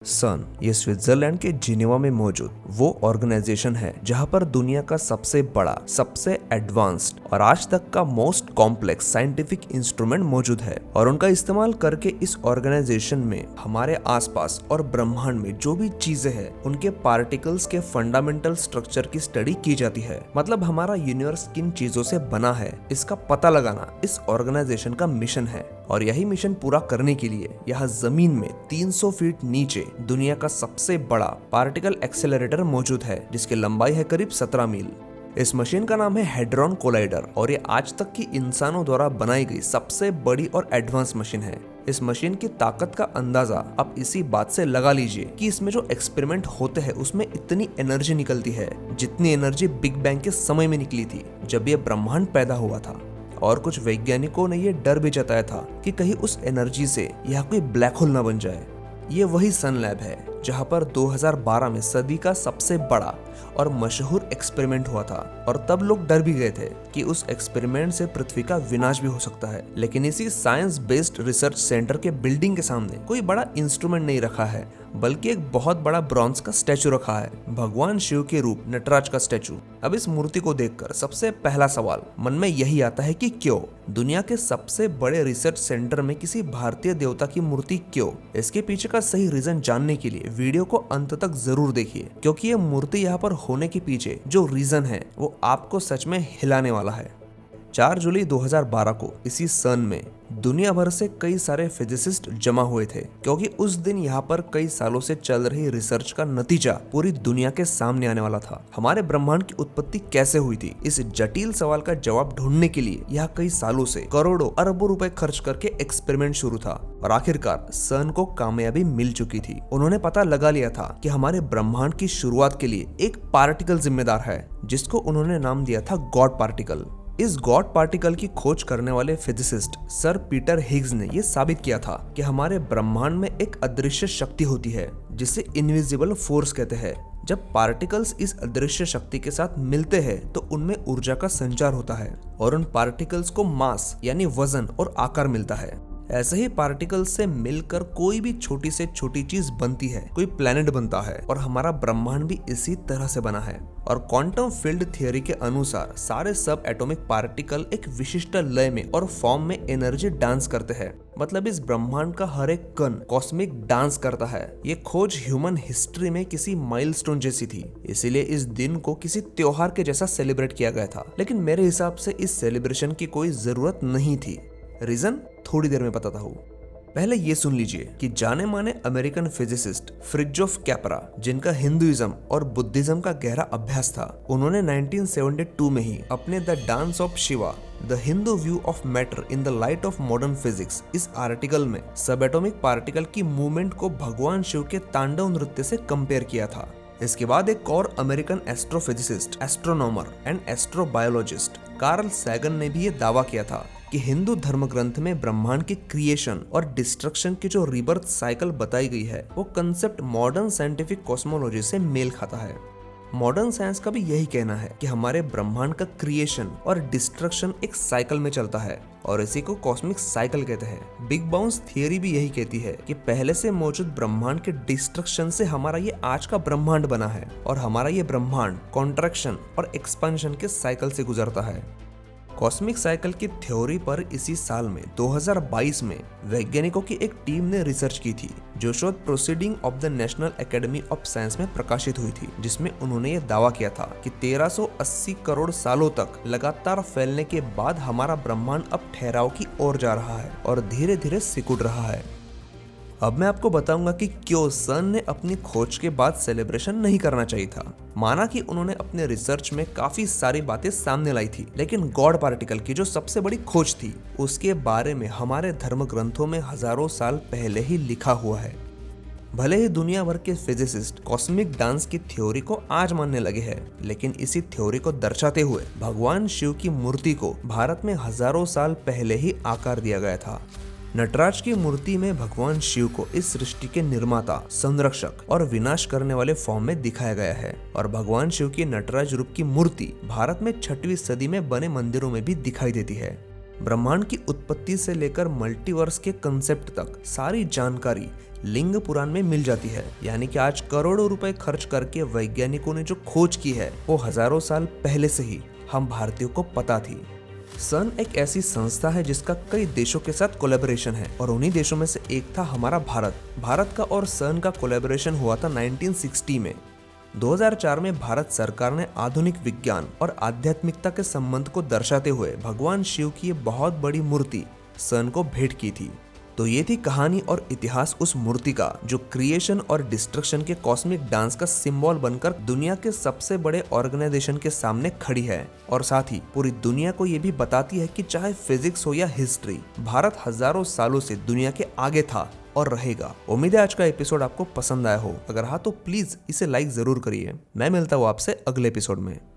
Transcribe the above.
सन ये स्विट्जरलैंड के जिनेवा में मौजूद वो ऑर्गेनाइजेशन है जहां पर दुनिया का सबसे बड़ा, सबसे एडवांस्ड और आज तक का मोस्ट कॉम्प्लेक्स साइंटिफिक इंस्ट्रूमेंट मौजूद है। और उनका इस्तेमाल करके इस ऑर्गेनाइजेशन में हमारे आसपास और ब्रह्मांड में जो भी चीजें हैं उनके पार्टिकल्स के फंडामेंटल स्ट्रक्चर की स्टडी की जाती है। मतलब हमारा यूनिवर्स किन चीजों से बना है इसका पता लगाना इस ऑर्गेनाइजेशन का मिशन है। और यही मिशन पूरा करने के लिए यहाँ जमीन में 300 फीट नीचे दुनिया का सबसे बड़ा पार्टिकल एक्सेलरेटर मौजूद है जिसकी लंबाई है करीब 17 मील। इस मशीन का नाम है हेड्रॉन कोलाइडर और ये आज तक की इंसानों द्वारा बनाई गई सबसे बड़ी और एडवांस मशीन है। इस मशीन की ताकत का अंदाजा आप इसी बात से लगा लीजिए कि इसमें जो एक्सपेरिमेंट होते हैं उसमें इतनी एनर्जी निकलती है जितनी एनर्जी बिग बैंग के समय में निकली थी जब ये ब्रह्मांड पैदा हुआ था। और कुछ वैज्ञानिकों ने ये डर भी जताया था कि कहीं उस एनर्जी से यह कोई ब्लैक होल न बन जाए। ये वही सन लैब है जहां पर 2012 में सदी का सबसे बड़ा और मशहूर एक्सपेरिमेंट हुआ था। और तब लोग डर भी गए थे कि उस एक्सपेरिमेंट से पृथ्वी का विनाश भी हो सकता है। लेकिन इसी साइंस बेस्ड रिसर्च सेंटर के बिल्डिंग के सामने कोई बड़ा इंस्ट्रूमेंट नहीं रखा है बल्कि एक बहुत बड़ा ब्रॉन्ज का स्टैचू रखा है, भगवान शिव के रूप नटराज का स्टैचू। अब इस मूर्ति को देखकर सबसे पहला सवाल मन में यही आता है कि क्यों दुनिया के सबसे बड़े रिसर्च सेंटर में किसी भारतीय देवता की मूर्ति क्यों? इसके पीछे का सही रीजन जानने के लिए वीडियो को अंत तक जरूर देखिए क्योंकि ये मूर्ति यहाँ पर होने के पीछे जो रीजन है वो आपको सच में हिलाने वाला है। 4 जुलाई 2012 को इसी सन में दुनिया भर से कई सारे फिजिसिस्ट जमा हुए थे क्योंकि उस दिन यहाँ पर कई सालों से चल रही रिसर्च का नतीजा पूरी दुनिया के सामने आने वाला था। हमारे ब्रह्मांड की उत्पत्ति कैसे हुई थी, इस जटिल सवाल का जवाब ढूंढने के लिए यहाँ कई सालों से करोड़ों अरबों रुपए खर्च करके एक्सपेरिमेंट शुरू था और आखिरकार सन को कामयाबी मिल चुकी थी। उन्होंने पता लगा लिया था कि हमारे ब्रह्मांड की शुरुआत के लिए एक पार्टिकल जिम्मेदार है जिसको उन्होंने नाम दिया था गॉड पार्टिकल। इस गॉड पार्टिकल की खोज करने वाले फिजिसिस्ट सर पीटर हिग्स ने यह साबित किया था कि हमारे ब्रह्मांड में एक अदृश्य शक्ति होती है जिसे इनविजिबल फोर्स कहते हैं। जब पार्टिकल्स इस अदृश्य शक्ति के साथ मिलते हैं तो उनमें ऊर्जा का संचार होता है और उन पार्टिकल्स को मास यानी वजन और आकार मिलता है। ऐसे ही पार्टिकल्स से मिलकर कोई भी छोटी से छोटी चीज बनती है, कोई प्लेनेट बनता है और हमारा ब्रह्मांड भी इसी तरह से बना है। और क्वांटम फील्ड थियोरी के अनुसार सारे सब एटॉमिक पार्टिकल एक विशिष्ट लय में और फॉर्म में एनर्जी डांस करते हैं। मतलब इस ब्रह्मांड का हर एक कण कॉस्मिक डांस करता है। ये खोज ह्यूमन हिस्ट्री में किसी माइलस्टोन जैसी थी, इसीलिए इस दिन को किसी त्योहार के जैसा सेलिब्रेट किया गया था। लेकिन मेरे हिसाब से इस सेलिब्रेशन की कोई जरूरत नहीं थी। रीजन थोड़ी देर में बताता हूँ। पहले ये सुन लीजिए कि जाने माने अमेरिकन फिजिसिस्ट फ्रिट्जोफ कैपरा, जिनका हिंदुइज्म और बुद्धिज्म का गहरा अभ्यास था, उन्होंने 1972 में ही अपने the dance of Shiva the Hindu view of matter in the light of modern physics इस आर्टिकल में सब एटॉमिक पार्टिकल की मूवमेंट को भगवान शिव के तांडव नृत्य से कंपेयर किया था। इसके बाद एक और American astrophysicist, astronomer and astrobiologist Carl Sagan ने भी ये दावा किया था कि हिंदू धर्म ग्रंथ में ब्रह्मांड की क्रिएशन और डिस्ट्रक्शन की जो रिबर्थ साइकिल बताई गई है वो कंसेप्ट मॉडर्न साइंटिफिक कॉस्मोलॉजी से मेल खाता है। मॉडर्न साइंस का भी यही कहना है कि हमारे ब्रह्मांड का क्रिएशन और डिस्ट्रक्शन एक साइकिल में चलता है और इसी को कॉस्मिक साइकिल कहते हैं। बिग बाउंस थियरी भी यही कहती है कि पहले से मौजूद ब्रह्मांड के डिस्ट्रक्शन से हमारा ये आज का ब्रह्मांड बना है और हमारा ये ब्रह्मांड कॉन्ट्रैक्शन और एक्सपेंशन के साइकिल से गुजरता है। कॉस्मिक साइकिल की थ्योरी पर इसी साल में 2022 में वैज्ञानिकों की एक टीम ने रिसर्च की थी जो शोध proceeding of the national academy of science में प्रकाशित हुई थी, जिसमें उन्होंने ये दावा किया था कि 1380 करोड़ सालों तक लगातार फैलने के बाद हमारा ब्रह्मांड अब ठहराव की ओर जा रहा है और धीरे धीरे सिकुड़ रहा है। अब मैं आपको बताऊंगा कि क्यों सन ने अपनी खोज के बाद सेलिब्रेशन नहीं करना चाहिए था। माना कि उन्होंने अपने रिसर्च में काफी सारी बातें सामने लाई थी, लेकिन गॉड पार्टिकल की जो सबसे बड़ी खोज थी उसके बारे में हमारे धर्म ग्रंथों में हजारों साल पहले ही लिखा हुआ है। भले ही दुनिया भर के फिजिसिस्ट कॉस्मिक डांस की थ्योरी को आज मानने लगे हैं, लेकिन इसी थ्योरी को दर्शाते हुए भगवान शिव की मूर्ति को भारत में हजारों साल पहले ही आकार दिया गया था। नटराज की मूर्ति में भगवान शिव को इस सृष्टि के निर्माता, संरक्षक और विनाश करने वाले फॉर्म में दिखाया गया है और भगवान शिव की नटराज रूप की मूर्ति भारत में 6वीं सदी में बने मंदिरों में भी दिखाई देती है। ब्रह्मांड की उत्पत्ति से लेकर मल्टीवर्स के कंसेप्ट तक सारी जानकारी लिंग पुराण में मिल जाती है। यानी कि आज करोड़ों रुपए खर्च करके वैज्ञानिकों ने जो खोज की है वो हजारों साल पहले से ही हम भारतीयों को पता थी। सन एक ऐसी संस्था है जिसका कई देशों के साथ कोलैबोरेशन है और उन्हीं देशों में से एक था हमारा भारत। भारत का और सन का कोलैबोरेशन हुआ था 1960 में। 2004 में भारत सरकार ने आधुनिक विज्ञान और आध्यात्मिकता के संबंध को दर्शाते हुए भगवान शिव की ये बहुत बड़ी मूर्ति सन को भेंट की थी। तो ये थी कहानी और इतिहास उस मूर्ति का जो क्रिएशन और डिस्ट्रक्शन के कॉस्मिक डांस का सिंबल बनकर दुनिया के सबसे बड़े ऑर्गेनाइजेशन के सामने खड़ी है और साथ ही पूरी दुनिया को ये भी बताती है कि चाहे फिजिक्स हो या हिस्ट्री, भारत हजारों सालों से दुनिया के आगे था और रहेगा। उम्मीद है आज का एपिसोड आपको पसंद आया हो। अगर हाँ तो प्लीज इसे लाइक जरूर करिए। मैं मिलता हूँ आपसे अगले एपिसोड में।